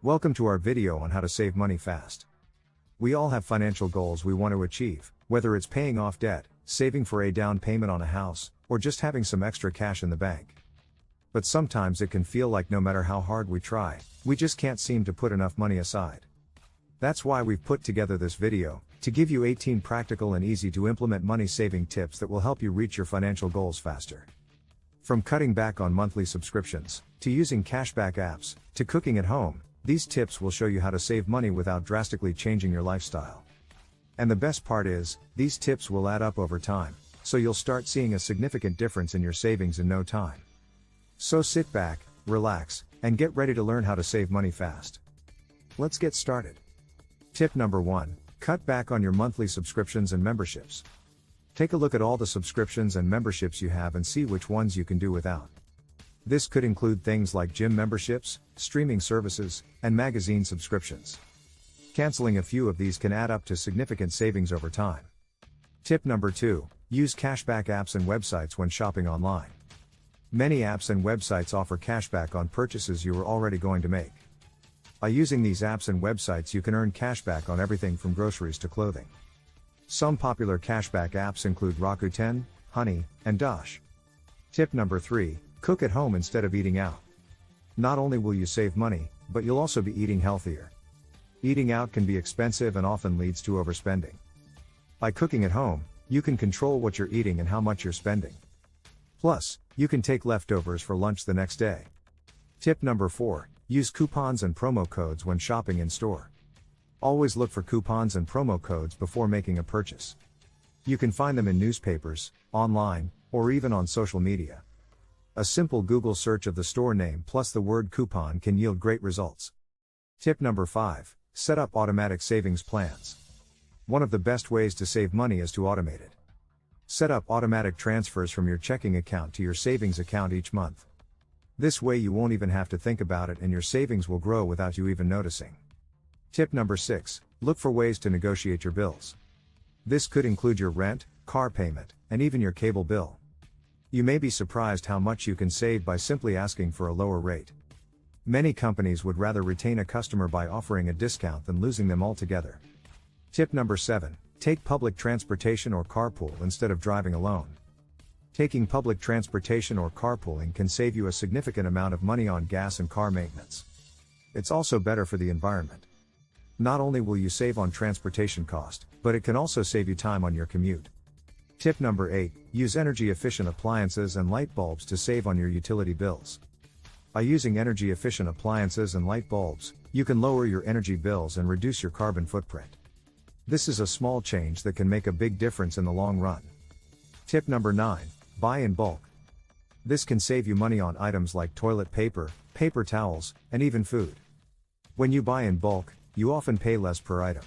Welcome to our video on how to save money fast. We all have financial goals we want to achieve, whether it's paying off debt, saving for a down payment on a house, or just having some extra cash in the bank. But sometimes it can feel like no matter how hard we try, we just can't seem to put enough money aside. That's why we've put together this video, to give you 18 practical and easy to implement money saving tips that will help you reach your financial goals faster. From cutting back on monthly subscriptions, to using cashback apps, to cooking at home, these tips will show you how to save money without drastically changing your lifestyle. And the best part is, these tips will add up over time, so you'll start seeing a significant difference in your savings in no time. So sit back, relax, and get ready to learn how to save money fast. Let's get started. Tip number 1, cut back on your monthly subscriptions and memberships. Take a look at all the subscriptions and memberships you have and see which ones you can do without. This could include things like gym memberships, streaming services, and magazine subscriptions. Canceling a few of these can add up to significant savings over time. Tip number 2, use cashback apps and websites when shopping online. Many apps and websites offer cashback on purchases you are already going to make. By using these apps and websites, you can earn cashback on everything from groceries to clothing. Some popular cashback apps include Rakuten, Honey, and Dosh. Tip number 3, cook at home instead of eating out. Not only will you save money, but you'll also be eating healthier. Eating out can be expensive and often leads to overspending. By cooking at home, you can control what you're eating and how much you're spending. Plus, you can take leftovers for lunch the next day. Tip number 4, use coupons and promo codes when shopping in store. Always look for coupons and promo codes before making a purchase. You can find them in newspapers, online, or even on social media. A simple Google search of the store name plus the word coupon can yield great results. Tip number 5, set up automatic savings plans. One of the best ways to save money is to automate it. Set up automatic transfers from your checking account to your savings account each month. This way you won't even have to think about it and your savings will grow without you even noticing. Tip number 6, look for ways to negotiate your bills. This could include your rent, car payment, and even your cable bill. You may be surprised how much you can save by simply asking for a lower rate. Many companies would rather retain a customer by offering a discount than losing them altogether. Tip number 7, take public transportation or carpool instead of driving alone. Taking public transportation or carpooling can save you a significant amount of money on gas and car maintenance. It's also better for the environment. Not only will you save on transportation cost, but it can also save you time on your commute. Tip number 8, use energy-efficient appliances and light bulbs to save on your utility bills. By using energy-efficient appliances and light bulbs, you can lower your energy bills and reduce your carbon footprint. This is a small change that can make a big difference in the long run. Tip number 9, buy in bulk. This can save you money on items like toilet paper, paper towels, and even food. When you buy in bulk, you often pay less per item.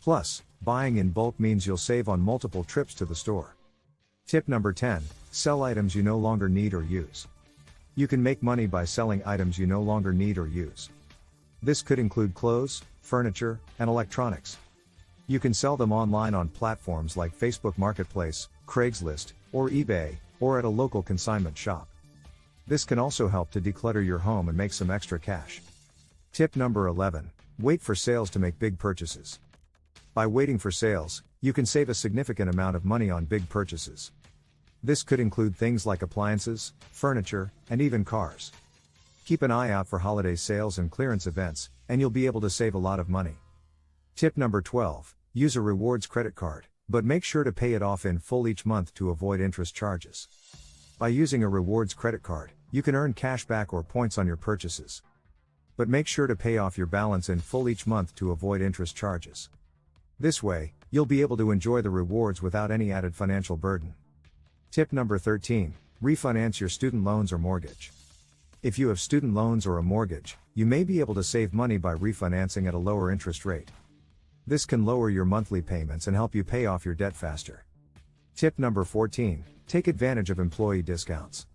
Plus, buying in bulk means you'll save on multiple trips to the store. Tip number 10, sell items you no longer need or use. You can make money by selling items you no longer need or use. This could include clothes, furniture, and electronics. You can sell them online on platforms like Facebook Marketplace, Craigslist, or eBay, or at a local consignment shop. This can also help to declutter your home and make some extra cash. Tip number 11, wait for sales to make big purchases. By waiting for sales, you can save a significant amount of money on big purchases. This could include things like appliances, furniture, and even cars. Keep an eye out for holiday sales and clearance events, and you'll be able to save a lot of money. Tip number 12, use a rewards credit card, but make sure to pay it off in full each month to avoid interest charges. By using a rewards credit card, you can earn cash back or points on your purchases. But make sure to pay off your balance in full each month to avoid interest charges. This way, you'll be able to enjoy the rewards without any added financial burden. Tip number 13, refinance your student loans or mortgage. If you have student loans or a mortgage, you may be able to save money by refinancing at a lower interest rate. This can lower your monthly payments and help you pay off your debt faster. Tip number 14, take advantage of employee discounts.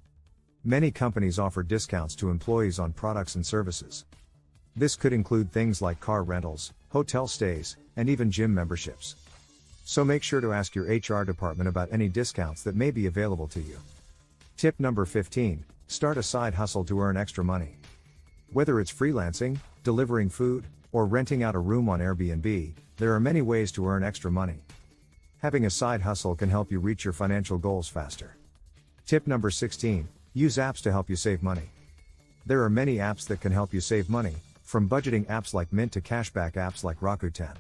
Many companies offer discounts to employees on products and services. This could include things like car rentals, hotel stays, and even gym memberships. So make sure to ask your HR department about any discounts that may be available to you. Tip number 15, start a side hustle to earn extra money. Whether it's freelancing, delivering food, or renting out a room on Airbnb, there are many ways to earn extra money. Having a side hustle can help you reach your financial goals faster. Tip number 16, use apps to help you save money. There are many apps that can help you save money, from budgeting apps like Mint to cashback apps like Rakuten.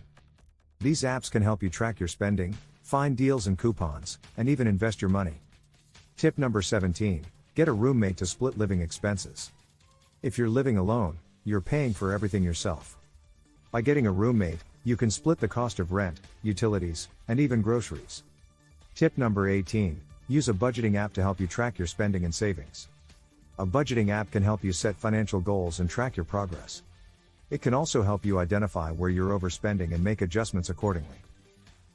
These apps can help you track your spending, find deals and coupons, and even invest your money. Tip number 17, get a roommate to split living expenses. If you're living alone, you're paying for everything yourself. By getting a roommate, you can split the cost of rent, utilities, and even groceries. Tip number 18, use a budgeting app to help you track your spending and savings. A budgeting app can help you set financial goals and track your progress. It can also help you identify where you're overspending and make adjustments accordingly.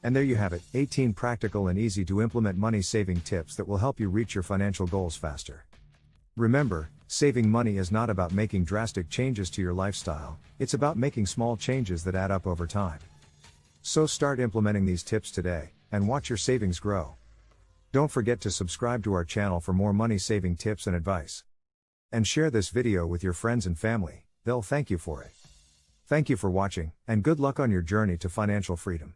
And there you have it, 18 practical and easy to implement money-saving tips that will help you reach your financial goals faster. Remember, saving money is not about making drastic changes to your lifestyle, it's about making small changes that add up over time. So start implementing these tips today, and watch your savings grow. Don't forget to subscribe to our channel for more money-saving tips and advice. And share this video with your friends and family, they'll thank you for it. Thank you for watching, and good luck on your journey to financial freedom.